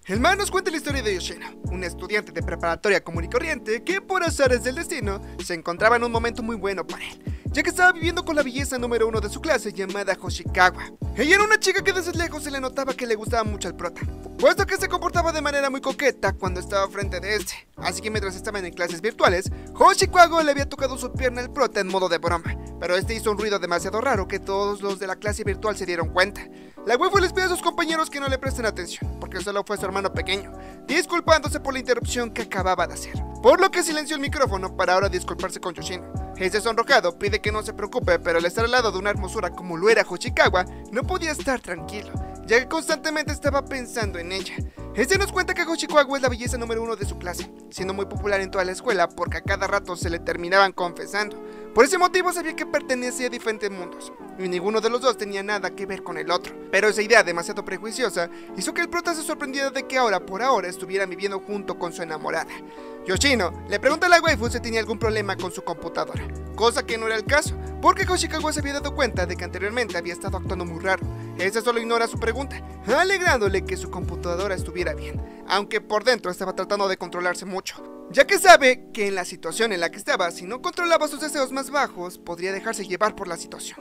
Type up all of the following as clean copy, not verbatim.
El man nos cuenta la historia de Yoshino, un estudiante de preparatoria común y corriente que por azares del destino se encontraba en un momento muy bueno para él, ya que estaba viviendo con la belleza número uno de su clase llamada Hoshikawa. Ella era una chica que desde lejos se le notaba que le gustaba mucho al prota, puesto que se comportaba de manera muy coqueta cuando estaba frente de este. Así que mientras estaban en clases virtuales, Hoshikawa le había tocado su pierna al prota en modo de broma, pero este hizo un ruido demasiado raro que todos los de la clase virtual se dieron cuenta. La waifu les pide a sus compañeros que no le presten atención, porque solo fue su hermano pequeño, disculpándose por la interrupción que acababa de hacer, por lo que silenció el micrófono para ahora disculparse con Yoshino. Este sonrojado pide que no se preocupe, pero al estar al lado de una hermosura como lo era Hoshikawa, no podía estar tranquilo, ya que constantemente estaba pensando en ella. Este nos cuenta que Hoshikawa es la belleza número uno de su clase, siendo muy popular en toda la escuela porque a cada rato se le terminaban confesando. Por ese motivo sabía que pertenecía a diferentes mundos, y ninguno de los dos tenía nada que ver con el otro. Pero esa idea demasiado prejuiciosa hizo que el prota se sorprendiera de que ahora por ahora estuvieran viviendo junto con su enamorada. Yoshino le pregunta a la waifu si tenía algún problema con su computadora, cosa que no era el caso, porque Hoshikawa se había dado cuenta de que anteriormente había estado actuando muy raro. Ese solo ignora su pregunta, alegrándole que su computadora estuviera bien, aunque por dentro estaba tratando de controlarse mucho, ya que sabe que en la situación en la que estaba, si no controlaba sus deseos más bajos, podría dejarse llevar por la situación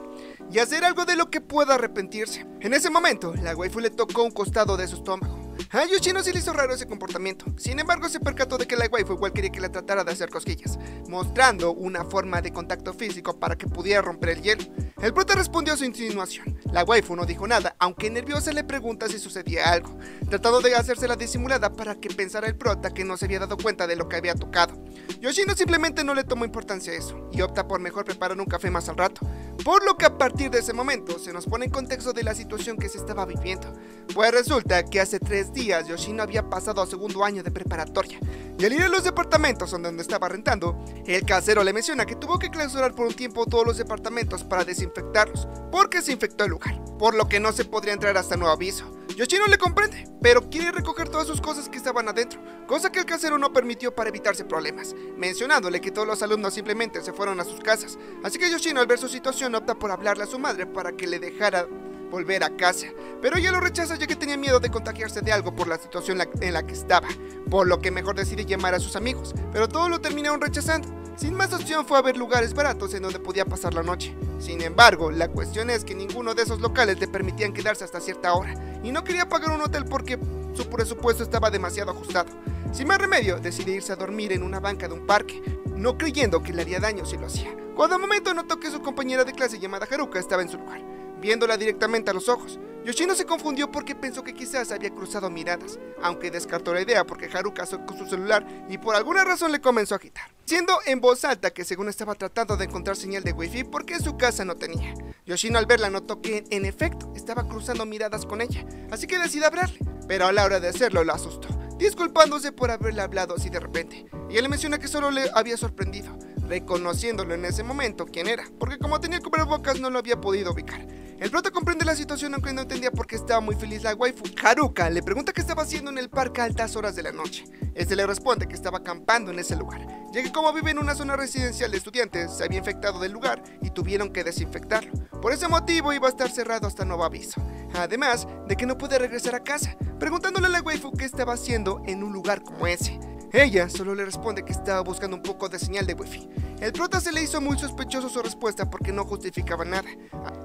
y hacer algo de lo que pueda arrepentirse. En ese momento, la waifu le tocó un costado de su estómago. A Yoshino sí le hizo raro ese comportamiento, sin embargo se percató de que la waifu igual quería que la tratara de hacer cosquillas, mostrando una forma de contacto físico para que pudiera romper el hielo. El prota respondió a su insinuación. La waifu no dijo nada, aunque nerviosa le pregunta si sucedía algo, tratando de hacérsela disimulada para que pensara el prota que no se había dado cuenta de lo que había tocado. Yoshino simplemente no le tomó importancia a eso, y opta por mejor preparar un café más al rato, por lo que a partir de ese momento se nos pone en contexto de la situación que se estaba viviendo. Pues resulta que hace 3 días Yoshino había pasado a segundo año de preparatoria, y al ir a los departamentos donde estaba rentando, el casero le menciona que tuvo que clausurar por un tiempo todos los departamentos para desinfectarlos, porque se infectó el lugar, por lo que no se podría entrar hasta nuevo aviso. Yoshino le comprende, pero quiere recoger todas sus cosas que estaban adentro, cosa que el casero no permitió para evitarse problemas, mencionándole que todos los alumnos simplemente se fueron a sus casas. Así que Yoshino, al ver su situación, opta por hablarle a su madre para que le dejara volver a casa, pero ella lo rechaza ya que tenía miedo de contagiarse de algo por la situación en la que estaba, por lo que mejor decide llamar a sus amigos, pero todos lo terminaron rechazando. Sin más opción fue a ver lugares baratos en donde podía pasar la noche. Sin embargo, la cuestión es que ninguno de esos locales le permitían quedarse hasta cierta hora, y no quería pagar un hotel porque su presupuesto estaba demasiado ajustado. Sin más remedio, decide irse a dormir en una banca de un parque, no creyendo que le haría daño si lo hacía, cuando al momento notó que su compañera de clase llamada Haruka estaba en su lugar, viéndola directamente a los ojos. Yoshino se confundió porque pensó que quizás había cruzado miradas, aunque descartó la idea porque Haruka sacó su celular y por alguna razón le comenzó a agitar, diciendo en voz alta que según estaba tratando de encontrar señal de wifi porque en su casa no tenía. Yoshino al verla notó que en efecto estaba cruzando miradas con ella, así que decidió hablarle, pero a la hora de hacerlo lo asustó, disculpándose por haberle hablado así de repente. Y él le menciona que solo le había sorprendido, reconociéndolo en ese momento quién era, porque como tenía cubrebocas no lo había podido ubicar. El prota comprende la situación aunque no entendía por qué estaba muy feliz la waifu. Haruka le pregunta qué estaba haciendo en el parque a altas horas de la noche. Este le responde que estaba acampando en ese lugar, ya que como vive en una zona residencial de estudiantes, se había infectado del lugar y tuvieron que desinfectarlo. Por ese motivo iba a estar cerrado hasta nuevo aviso, además de que no puede regresar a casa, preguntándole a la waifu qué estaba haciendo en un lugar como ese. Ella solo le responde que estaba buscando un poco de señal de wifi. El prota se le hizo muy sospechoso su respuesta porque no justificaba nada,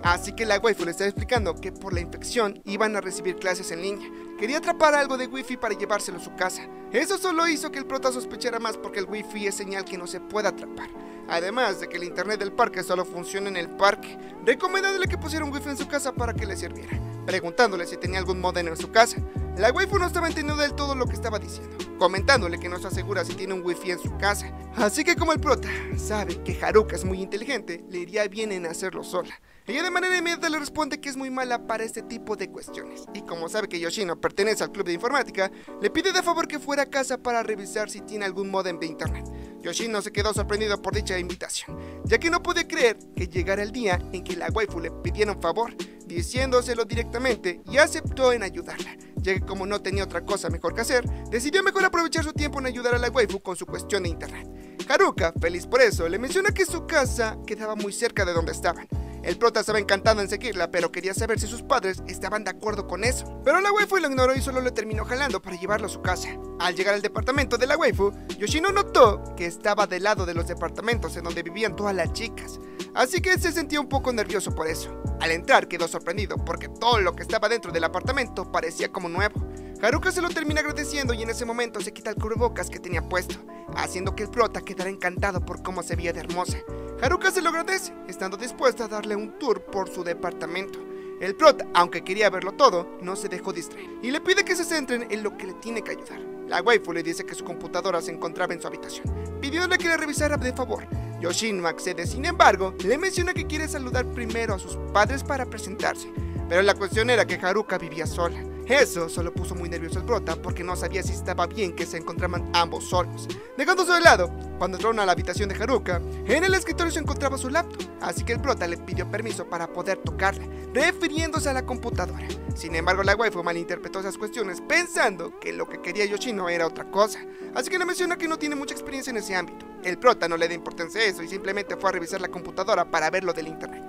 así que la waifu le estaba explicando que por la infección iban a recibir clases en línea. Quería atrapar algo de wifi para llevárselo a su casa. Eso solo hizo que el prota sospechara más porque el wifi es señal que no se puede atrapar, además de que el internet del parque solo funciona en el parque, recomendándole que pusiera un wifi en su casa para que le sirviera, preguntándole si tenía algún modem en su casa. La waifu no estaba entendiendo del todo lo que estaba diciendo, comentándole que no se asegura si tiene un wifi en su casa. Así que como el prota sabe que Haruka es muy inteligente, le iría bien en hacerlo sola. Ella de manera inmediata le responde que es muy mala para este tipo de cuestiones, y como sabe que Yoshino pertenece al club de informática, le pide de favor que fuera a casa para revisar si tiene algún modem de internet. Yoshino se quedó sorprendido por dicha invitación, ya que no podía creer que llegara el día en que la waifu le pidiera un favor, diciéndoselo directamente, y aceptó en ayudarla, ya que como no tenía otra cosa mejor que hacer, decidió mejor aprovechar su tiempo en ayudar a la waifu con su cuestión de internet. Haruka, feliz por eso, le menciona que su casa quedaba muy cerca de donde estaban. El prota estaba encantado en seguirla, pero quería saber si sus padres estaban de acuerdo con eso. Pero la waifu lo ignoró y solo le terminó jalando para llevarlo a su casa. Al llegar al departamento de la waifu, Yoshino notó que estaba del lado de los departamentos en donde vivían todas las chicas, así que se sentía un poco nervioso por eso. Al entrar quedó sorprendido porque todo lo que estaba dentro del apartamento parecía como nuevo. Haruka se lo termina agradeciendo y en ese momento se quita el cubrebocas que tenía puesto, haciendo que el prota quedara encantado por cómo se veía de hermosa. Haruka se lo agradece, estando dispuesta a darle un tour por su departamento. El prota, aunque quería verlo todo, no se dejó distraer y le pide que se centren en lo que le tiene que ayudar. La waifu le dice que su computadora se encontraba en su habitación, pidiéndole que la revisara de favor. Yoshino accede, sin embargo, le menciona que quiere saludar primero a sus padres para presentarse, pero la cuestión era que Haruka vivía sola. Eso solo puso muy nervioso al prota porque no sabía si estaba bien que se encontraban ambos solos. Dejándose de lado, cuando entraron a la habitación de Haruka, en el escritorio se encontraba su laptop, así que el prota le pidió permiso para poder tocarla, refiriéndose a la computadora. Sin embargo, la waifu malinterpretó esas cuestiones pensando que lo que quería Yoshino era otra cosa, así que le menciona que no tiene mucha experiencia en ese ámbito. El prota no le da importancia a eso y simplemente fue a revisar la computadora para ver lo del internet.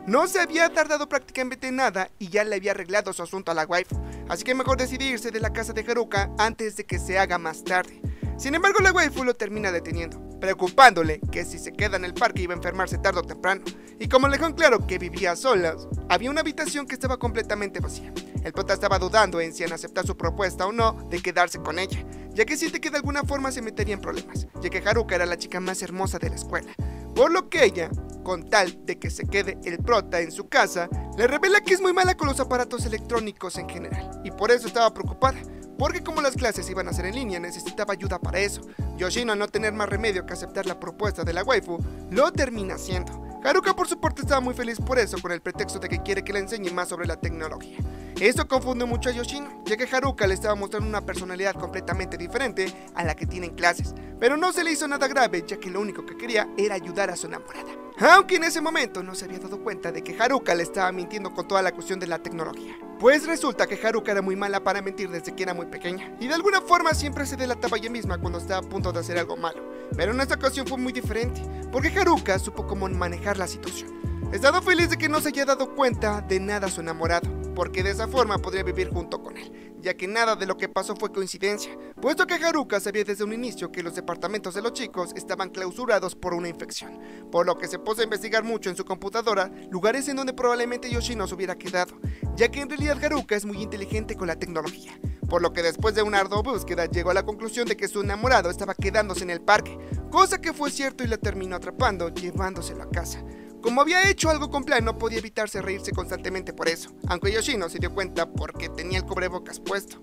No se había tardado prácticamente nada y ya le había arreglado su asunto a la waifu, así que mejor decidió irse de la casa de Haruka antes de que se haga más tarde. Sin embargo, la waifu lo termina deteniendo, preocupándole que si se queda en el parque iba a enfermarse tarde o temprano, y como le dejó en claro que vivía solas, había una habitación que estaba completamente vacía. El prota estaba dudando en si en aceptar su propuesta o no de quedarse con ella, ya que siente que de alguna forma se metería en problemas, ya que Haruka era la chica más hermosa de la escuela, por lo que ella, con tal de que se quede el prota en su casa, le revela que es muy mala con los aparatos electrónicos en general, y por eso estaba preocupada, porque como las clases iban a ser en línea necesitaba ayuda para eso. Yoshino, al no tener más remedio que aceptar la propuesta de la waifu, lo termina haciendo. Haruka por su parte estaba muy feliz por eso, con el pretexto de que quiere que le enseñe más sobre la tecnología. Esto confunde mucho a Yoshino, ya que Haruka le estaba mostrando una personalidad completamente diferente a la que tiene en clases, pero no se le hizo nada grave, ya que lo único que quería era ayudar a su enamorada. Aunque en ese momento no se había dado cuenta de que Haruka le estaba mintiendo con toda la cuestión de la tecnología. Pues resulta que Haruka era muy mala para mentir desde que era muy pequeña, y de alguna forma siempre se delataba ella misma cuando estaba a punto de hacer algo malo. Pero en esta ocasión fue muy diferente, porque Haruka supo cómo manejar la situación. Estaba feliz de que no se haya dado cuenta de nada a su enamorado, porque de esa forma podría vivir junto con él, ya que nada de lo que pasó fue coincidencia, puesto que Haruka sabía desde un inicio que los departamentos de los chicos estaban clausurados por una infección, por lo que se puso a investigar mucho en su computadora lugares en donde probablemente Yoshino se hubiera quedado, ya que en realidad Haruka es muy inteligente con la tecnología, por lo que después de una ardua búsqueda llegó a la conclusión de que su enamorado estaba quedándose en el parque, cosa que fue cierto y la terminó atrapando, llevándoselo a casa. Como había hecho algo con plan, no podía evitarse reírse constantemente por eso, aunque Yoshino se dio cuenta porque tenía el cubrebocas puesto,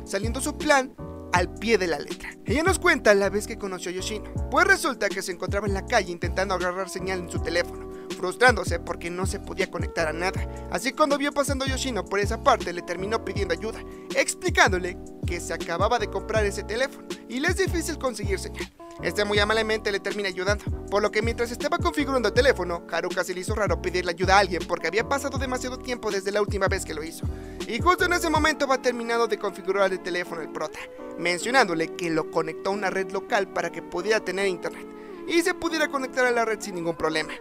saliendo su plan al pie de la letra. Ella nos cuenta la vez que conoció a Yoshino, pues resulta que se encontraba en la calle intentando agarrar señal en su teléfono, frustrándose porque no se podía conectar a nada. Así cuando vio pasando a Yoshino por esa parte, le terminó pidiendo ayuda, explicándole que se acababa de comprar ese teléfono y le es difícil conseguir señal. Este muy amablemente le termina ayudando, por lo que mientras estaba configurando el teléfono, Haruka se le hizo raro pedirle ayuda a alguien porque había pasado demasiado tiempo desde la última vez que lo hizo. Y justo en ese momento va terminado de configurar el teléfono el prota, mencionándole que lo conectó a una red local para que pudiera tener internet y se pudiera conectar a la red sin ningún problema.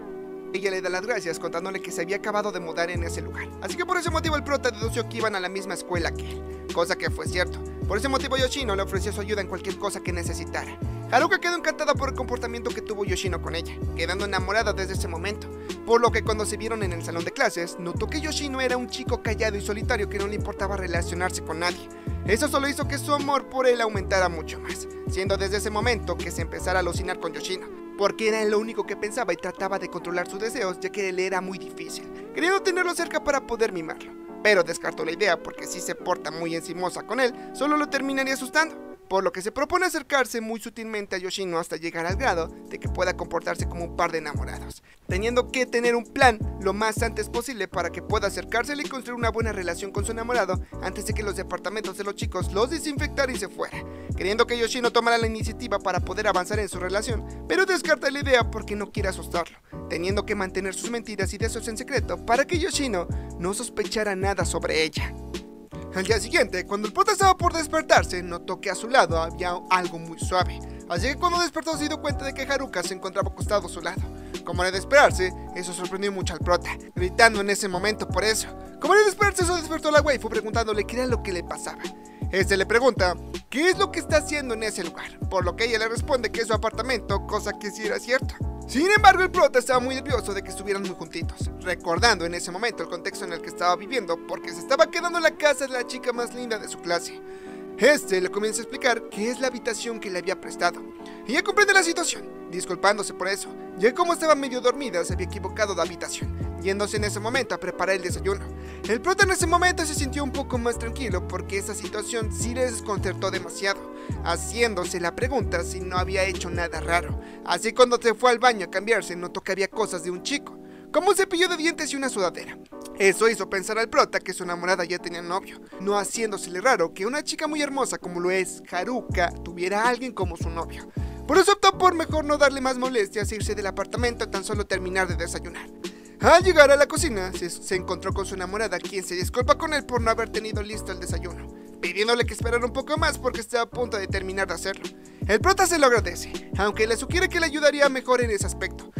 Ella le da las gracias contándole que se había acabado de mudar en ese lugar, así que por ese motivo el prota dedució que iban a la misma escuela que él, cosa que fue cierto. Por ese motivo Yoshino le ofreció su ayuda en cualquier cosa que necesitara. Haruka quedó encantada por el comportamiento que tuvo Yoshino con ella, quedando enamorada desde ese momento, por lo que cuando se vieron en el salón de clases, notó que Yoshino era un chico callado y solitario que no le importaba relacionarse con nadie. Eso solo hizo que su amor por él aumentara mucho más, siendo desde ese momento que se empezara a alucinar con Yoshino, porque era lo único que pensaba y trataba de controlar sus deseos, ya que le era muy difícil, queriendo tenerlo cerca para poder mimarlo. Pero descartó la idea porque si se porta muy encimosa con él, solo lo terminaría asustando, por lo que se propone acercarse muy sutilmente a Yoshino hasta llegar al grado de que pueda comportarse como un par de enamorados, teniendo que tener un plan lo más antes posible para que pueda acercársele y construir una buena relación con su enamorado antes de que los departamentos de los chicos los desinfectara y se fuera, queriendo que Yoshino tomara la iniciativa para poder avanzar en su relación, pero descarta la idea porque no quiere asustarlo, teniendo que mantener sus mentiras y deseos en secreto para que Yoshino no sospechara nada sobre ella. Al día siguiente, cuando el prota estaba por despertarse, notó que a su lado había algo muy suave, así que cuando despertó se dio cuenta de que Haruka se encontraba acostado a su lado, Como era de esperarse, eso sorprendió mucho al prota, gritando en ese momento por eso. Como era de esperarse, eso despertó a la waifu preguntándole qué era lo que le pasaba. Este le pregunta qué es lo que está haciendo en ese lugar, por lo que ella le responde que es su apartamento, cosa que sí era cierto. Sin embargo, el prota estaba muy nervioso de que estuvieran muy juntitos, recordando en ese momento el contexto en el que estaba viviendo, porque se estaba quedando en la casa de la chica más linda de su clase. Este le comienza a explicar qué es la habitación que le había prestado. Ella comprende la situación, disculpándose por eso, ya como estaba medio dormida se había equivocado de habitación, yéndose en ese momento a preparar el desayuno. El prota en ese momento se sintió un poco más tranquilo porque esa situación sí le desconcertó demasiado, haciéndose la pregunta si no había hecho nada raro. Así cuando se fue al baño a cambiarse notó que había cosas de un chico, como un cepillo de dientes y una sudadera. Eso hizo pensar al prota que su enamorada ya tenía novio, no haciéndosele raro que una chica muy hermosa como lo es Haruka tuviera a alguien como su novio. Por eso optó por mejor no darle más molestias e irse del apartamento tan solo terminar de desayunar. Al llegar a la cocina, se encontró con su enamorada, quien se disculpa con él por no haber tenido listo el desayuno, pidiéndole que esperara un poco más porque estaba a punto de terminar de hacerlo. El prota se lo agradece, aunque le sugiere que le ayudaría mejor en ese aspecto.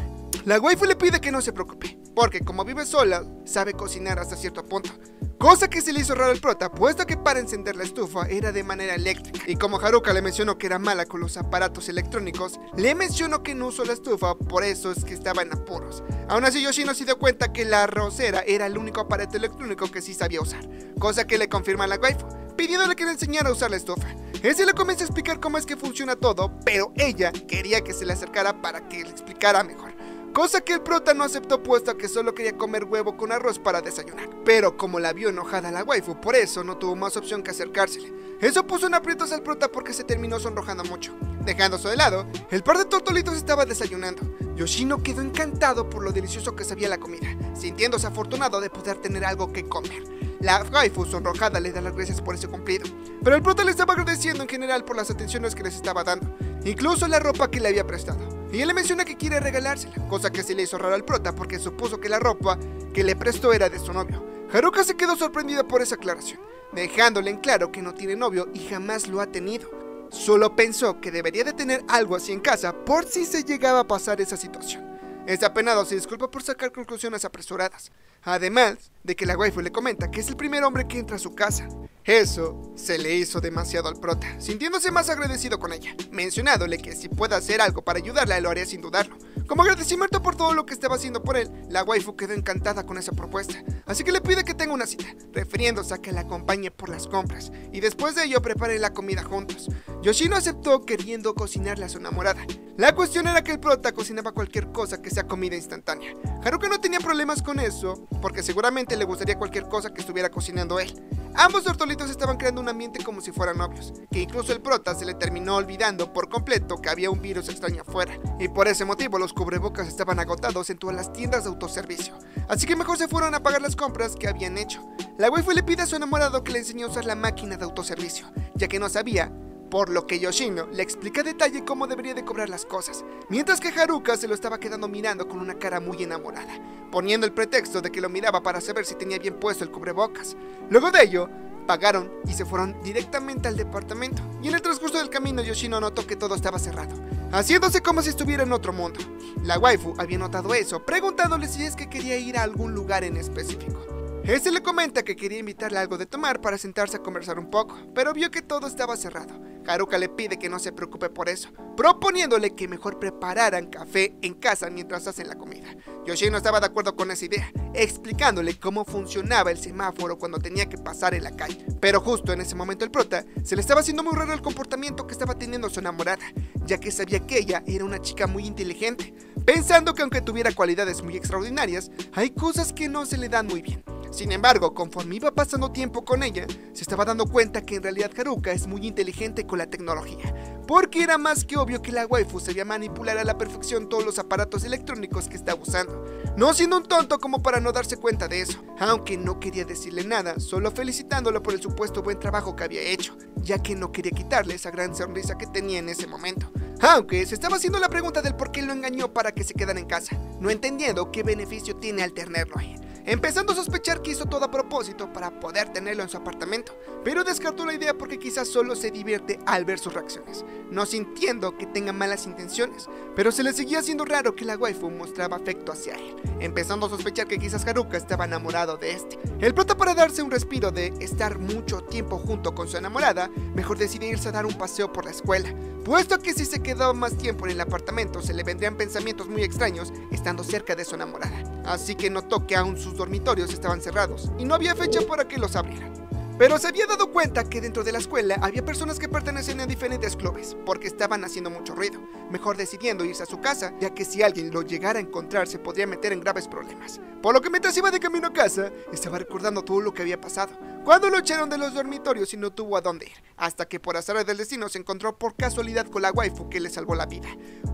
La waifu le pide que no se preocupe, porque como vive sola, sabe cocinar hasta cierto punto. Cosa que se le hizo raro al prota, puesto que para encender la estufa era de manera eléctrica. Y como Haruka le mencionó que era mala con los aparatos electrónicos, le mencionó que no usó la estufa, por eso es que estaba en apuros. Aún así Yoshino se dio cuenta que la arrocera era el único aparato electrónico que sí sabía usar, cosa que le confirma a la waifu, pidiéndole que le enseñara a usar la estufa. Ese le comienza a explicar cómo es que funciona todo, pero ella quería que se le acercara para que le explicara mejor. Cosa que el prota no aceptó puesto que solo quería comer huevo con arroz para desayunar. Pero como la vio enojada la waifu, por eso no tuvo más opción que acercársele. Eso puso en aprietos al prota porque se terminó sonrojando mucho. Dejándose de lado, el par de tortolitos estaba desayunando. Yoshino quedó encantado por lo delicioso que sabía la comida, sintiéndose afortunado de poder tener algo que comer. La waifu sonrojada le da las gracias por ese cumplido, pero el prota le estaba agradeciendo en general por las atenciones que les estaba dando, incluso la ropa que le había prestado. Y él le menciona que quiere regalársela, cosa que se le hizo raro al prota porque supuso que la ropa que le prestó era de su novio. Haruka se quedó sorprendida por esa aclaración, dejándole en claro que no tiene novio y jamás lo ha tenido. Solo pensó que debería de tener algo así en casa por si se llegaba a pasar esa situación. Este apenado se disculpa por sacar conclusiones apresuradas, además de que la waifu le comenta que es el primer hombre que entra a su casa. Eso se le hizo demasiado al prota, sintiéndose más agradecido con ella, mencionándole que si puede hacer algo para ayudarla lo haría sin dudarlo. Como agradecimiento por todo lo que estaba haciendo por él, la waifu quedó encantada con esa propuesta, así que le pide que tenga una cita, refiriéndose a que la acompañe por las compras, y después de ello preparen la comida juntos. Yoshino aceptó queriendo cocinarle a su enamorada. La cuestión era que el prota cocinaba cualquier cosa que sea comida instantánea. Haruka no tenía problemas con eso, porque seguramente le gustaría cualquier cosa que estuviera cocinando él. Ambos tortolitos estaban creando un ambiente como si fueran novios, que incluso el prota se le terminó olvidando por completo que había un virus extraño afuera, y por ese motivo los cubrebocas estaban agotados en todas las tiendas de autoservicio, así que mejor se fueron a pagar las compras que habían hecho. La waifu le pide a su enamorado que le enseñe a usar la máquina de autoservicio, ya que no sabía, por lo que Yoshino le explica a detalle cómo debería de cobrar las cosas, mientras que Haruka se lo estaba quedando mirando con una cara muy enamorada, poniendo el pretexto de que lo miraba para saber si tenía bien puesto el cubrebocas. Luego de ello, pagaron y se fueron directamente al departamento, y en el transcurso del camino Yoshino notó que todo estaba cerrado, haciéndose como si estuviera en otro mundo. La waifu había notado eso, preguntándole si es que quería ir a algún lugar en específico. Este le comenta que quería invitarle algo de tomar para sentarse a conversar un poco, pero vio que todo estaba cerrado. Haruka le pide que no se preocupe por eso, proponiéndole que mejor prepararan café en casa mientras hacen la comida. Yoshino estaba de acuerdo con esa idea, explicándole cómo funcionaba el semáforo cuando tenía que pasar en la calle. Pero justo en ese momento el prota se le estaba haciendo muy raro el comportamiento que estaba teniendo su enamorada, ya que sabía que ella era una chica muy inteligente, pensando que aunque tuviera cualidades muy extraordinarias, hay cosas que no se le dan muy bien. Sin embargo, conforme iba pasando tiempo con ella, se estaba dando cuenta que en realidad Haruka es muy inteligente con la tecnología, porque era más que obvio que la waifu sabía manipular a la perfección todos los aparatos electrónicos que estaba usando, no siendo un tonto como para no darse cuenta de eso, aunque no quería decirle nada, solo felicitándolo por el supuesto buen trabajo que había hecho, ya que no quería quitarle esa gran sonrisa que tenía en ese momento, aunque se estaba haciendo la pregunta del por qué lo engañó para que se quedara en casa, no entendiendo qué beneficio tiene al tenerlo ahí. empezando a sospechar que hizo todo a propósito para poder tenerlo en su apartamento, pero descartó la idea porque quizás solo se divierte al ver sus reacciones, no sintiendo que tenga malas intenciones, pero se le seguía haciendo raro que la waifu mostraba afecto hacia él, empezando a sospechar que quizás Haruka estaba enamorado de este. El prota, para darse un respiro de estar mucho tiempo junto con su enamorada, mejor decide irse a dar un paseo por la escuela, puesto que si se quedaba más tiempo en el apartamento se le vendrían pensamientos muy extraños estando cerca de su enamorada, así que notó que aún sus dormitorios estaban cerrados y no había fecha para que los abrieran. Pero se había dado cuenta que dentro de la escuela había personas que pertenecían a diferentes clubes, porque estaban haciendo mucho ruido, mejor decidiendo irse a su casa, ya que si alguien lo llegara a encontrar se podría meter en graves problemas. Por lo que mientras iba de camino a casa, estaba recordando todo lo que había pasado, cuando lo echaron de los dormitorios y no tuvo a dónde ir, hasta que por azares del destino se encontró por casualidad con la waifu que le salvó la vida.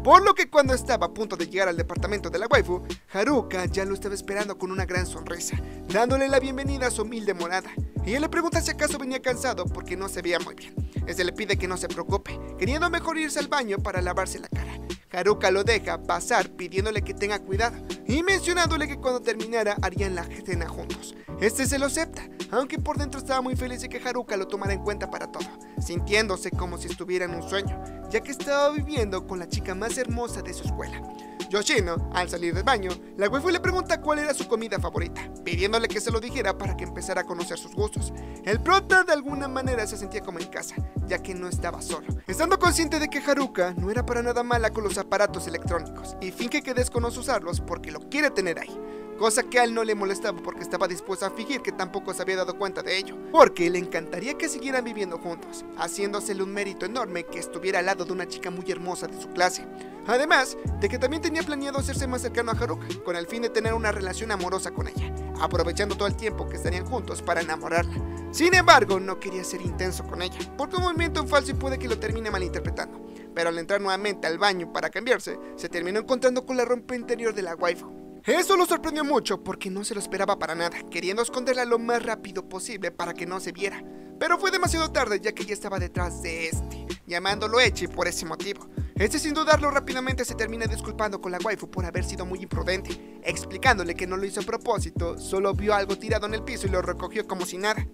Por lo que cuando estaba a punto de llegar al departamento de la waifu, Haruka ya lo estaba esperando con una gran sonrisa, dándole la bienvenida a su humilde morada. Ella le pregunta si acaso venía cansado porque no se veía muy bien. Este le pide que no se preocupe, queriendo mejor irse al baño para lavarse la cara. Haruka lo deja pasar pidiéndole que tenga cuidado y mencionándole que cuando terminara harían la cena juntos. Este se lo acepta, aunque por dentro estaba muy feliz de que Haruka lo tomara en cuenta para todo, sintiéndose como si estuviera en un sueño, ya que estaba viviendo con la chica más hermosa de su escuela. Yoshino, al salir del baño, la waifu le pregunta cuál era su comida favorita, pidiéndole que se lo dijera para que empezara a conocer sus gustos. El prota de alguna manera se sentía como en casa, ya que no estaba solo, estando consciente de que Haruka no era para nada mala con los aparatos electrónicos, y finge que desconoce usarlos porque lo quiere tener ahí. Cosa que a él no le molestaba porque estaba dispuesto a fingir que tampoco se había dado cuenta de ello, porque le encantaría que siguieran viviendo juntos, haciéndosele un mérito enorme que estuviera al lado de una chica muy hermosa de su clase. Además de que también tenía planeado hacerse más cercano a Haruka, con el fin de tener una relación amorosa con ella, aprovechando todo el tiempo que estarían juntos para enamorarla. Sin embargo, no quería ser intenso con ella, porque un movimiento en falso y puede que lo termine malinterpretando. Pero al entrar nuevamente al baño para cambiarse, se terminó encontrando con la ropa interior de la waifu. Eso lo sorprendió mucho porque no se lo esperaba para nada, queriendo esconderla lo más rápido posible para que no se viera. Pero fue demasiado tarde, ya que ya estaba detrás de este, llamándolo Echi por ese motivo. Este, sin dudarlo, rápidamente se termina disculpando con la waifu por haber sido muy imprudente, explicándole que no lo hizo a propósito, solo vio algo tirado en el piso y lo recogió como si nada.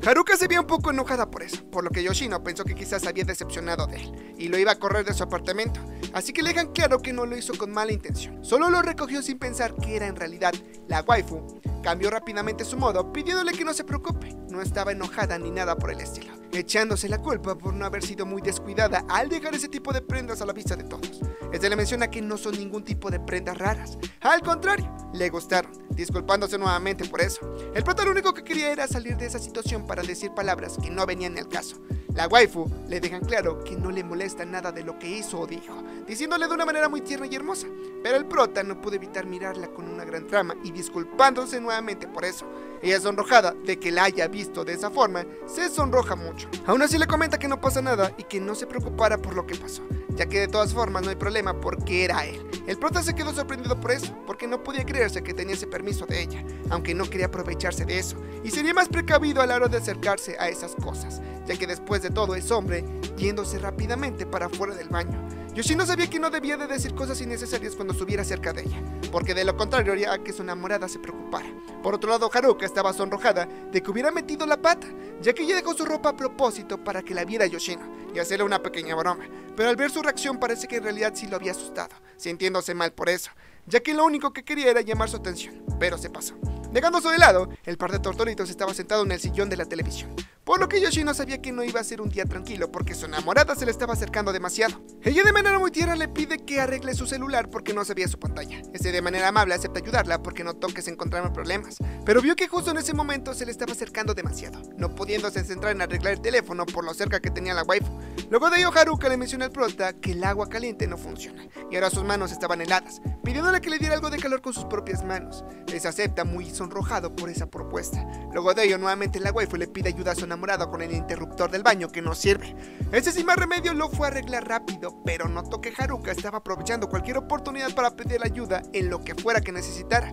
Haruka se veía un poco enojada por eso, por lo que Yoshino pensó que quizás había decepcionado de él y lo iba a correr de su apartamento, así que le dejan claro que no lo hizo con mala intención, solo lo recogió sin pensar que era en realidad la waifu. Cambió rápidamente su modo, pidiéndole que no se preocupe, no estaba enojada ni nada por el estilo, echándose la culpa por no haber sido muy descuidada al dejar ese tipo de prendas a la vista de todos. Este le menciona que no son ningún tipo de prendas raras, al contrario, le gustaron, disculpándose nuevamente por eso. El prota lo único que quería era salir de esa situación para decir palabras que no venían al caso. La waifu le dejan claro que no le molesta nada de lo que hizo o dijo, diciéndole de una manera muy tierna y hermosa, pero el prota no pudo evitar mirarla con una gran trama y disculpándose nuevamente por eso. Ella, sonrojada de que la haya visto de esa forma, se sonroja mucho. Aún así le comenta que no pasa nada y que no se preocupara por lo que pasó, ya que de todas formas no hay problema porque era él. El prota se quedó sorprendido por eso, porque no podía creerse que tenía ese permiso de ella, aunque no quería aprovecharse de eso, y sería más precavido a la hora de acercarse a esas cosas, ya que después de todo es hombre, yéndose rápidamente para afuera del baño. Yoshino sabía que no debía de decir cosas innecesarias cuando estuviera cerca de ella, porque de lo contrario haría que su enamorada se preocupara. Por otro lado, Haruka estaba sonrojada de que hubiera metido la pata, ya que ella dejó su ropa a propósito para que la viera Yoshino y hacerle una pequeña broma, pero al ver su reacción parece que en realidad sí lo había asustado, sintiéndose mal por eso, ya que lo único que quería era llamar su atención, pero se pasó. Dejando eso de lado, el par de tortolitos estaba sentado en el sillón de la televisión, por lo que Yoshino sabía que no iba a ser un día tranquilo porque su enamorada se le estaba acercando demasiado. Ella de manera muy tierna le pide que arregle su celular porque no se veía su pantalla. De manera amable acepta ayudarla porque notó que se encontraba en problemas, pero vio que justo en ese momento se le estaba acercando demasiado, no pudiéndose centrar en arreglar el teléfono por lo cerca que tenía la waifu. Luego de ello, Haruka le menciona al prota que el agua caliente no funciona y ahora sus manos estaban heladas, pidiéndole que le diera algo de calor con sus propias manos. Les acepta muy sonrojado por esa propuesta. Luego de ello, nuevamente la waifu le pide ayuda a su enamorado con el interruptor del baño que no sirve. Sin más remedio lo fue a arreglar rápido, pero notó que Haruka estaba aprovechando cualquier oportunidad para pedir ayuda en lo que fuera que necesitara.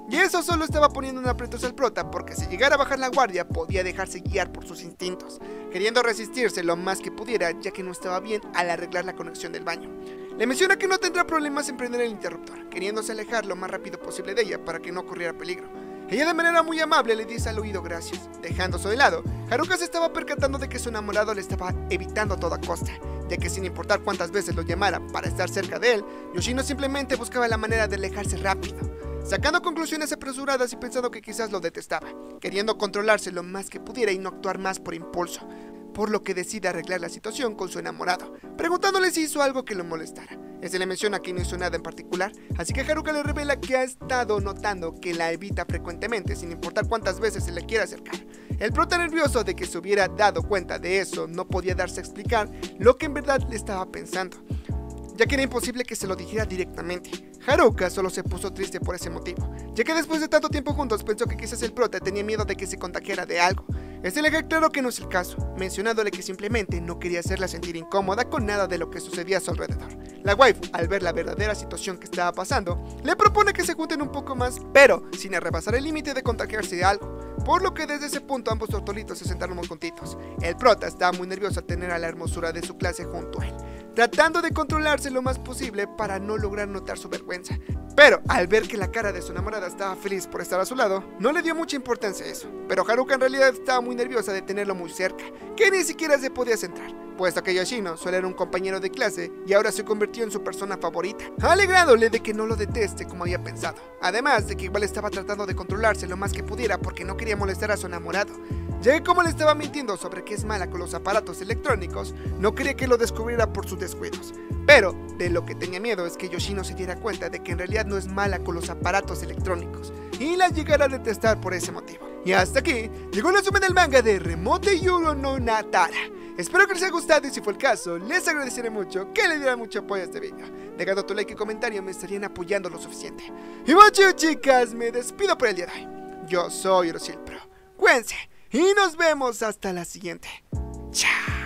Y eso solo estaba poniendo en aprietos al prota porque si llegara a bajar la guardia podía dejarse guiar por sus instintos, queriendo resistirse lo más que pudiera ya que no estaba bien al arreglar la conexión del baño. Le menciona que no tendrá problemas en prender el interruptor, queriéndose alejar lo más rápido posible de ella para que no corriera peligro, Ella de manera muy amable le dice al oído gracias. Dejándose de lado, Haruka se estaba percatando de que su enamorado le estaba evitando a toda costa, ya que sin importar cuántas veces lo llamara para estar cerca de él, Yoshino simplemente buscaba la manera de alejarse rápido, sacando conclusiones apresuradas y pensando que quizás lo detestaba, queriendo controlarse lo más que pudiera y no actuar más por impulso, por lo que decide arreglar la situación con su enamorado, preguntándole si hizo algo que lo molestara. Este le menciona que no hizo nada en particular, así que Haruka le revela que ha estado notando que la evita frecuentemente sin importar cuántas veces se le quiera acercar. El prota, nervioso de que se hubiera dado cuenta de eso, no podía darse a explicar lo que en verdad le estaba pensando, ya que era imposible que se lo dijera directamente. Haruka solo se puso triste por ese motivo, ya que después de tanto tiempo juntos pensó que quizás el prota tenía miedo de que se contagiara de algo. Este le aclaró que no es el caso, mencionándole que simplemente no quería hacerla sentir incómoda con nada de lo que sucedía a su alrededor. La waifu, al ver la verdadera situación que estaba pasando, le propone que se junten un poco más, pero sin rebasar el límite de contagiarse de algo, por lo que desde ese punto ambos tortolitos se sentaron muy juntitos. El prota estaba muy nervioso al tener a la hermosura de su clase junto a él, tratando de controlarse lo más posible para no lograr notar su vergüenza. Pero al ver que la cara de su enamorada estaba feliz por estar a su lado, no le dio mucha importancia a eso. Pero Haruka en realidad estaba muy nerviosa de tenerlo muy cerca, que ni siquiera se podía centrar, puesto que Yoshino solo era un compañero de clase y ahora se convirtió en su persona favorita, alegrándole de que no lo deteste como había pensado. Además de que igual estaba tratando de controlarse lo más que pudiera porque no quería molestar a su enamorado, ya que como le estaba mintiendo sobre que es mala con los aparatos electrónicos, no quería que lo descubriera por sus descuidos. Pero de lo que tenía miedo es que Yoshino se diera cuenta de que en realidad no es mala con los aparatos electrónicos y la llegara a detestar por ese motivo. Y hasta aquí llegó el resumen del manga de Remote Yuro no Natara. Espero que les haya gustado y si fue el caso, les agradeceré mucho que le dieran mucho apoyo a este video. Dejando tu like y comentario me estarían apoyando lo suficiente. Y bueno chicas, me despido por el día de hoy. Yo soy Orosil Pro. Cuídense y nos vemos hasta la siguiente. Chao.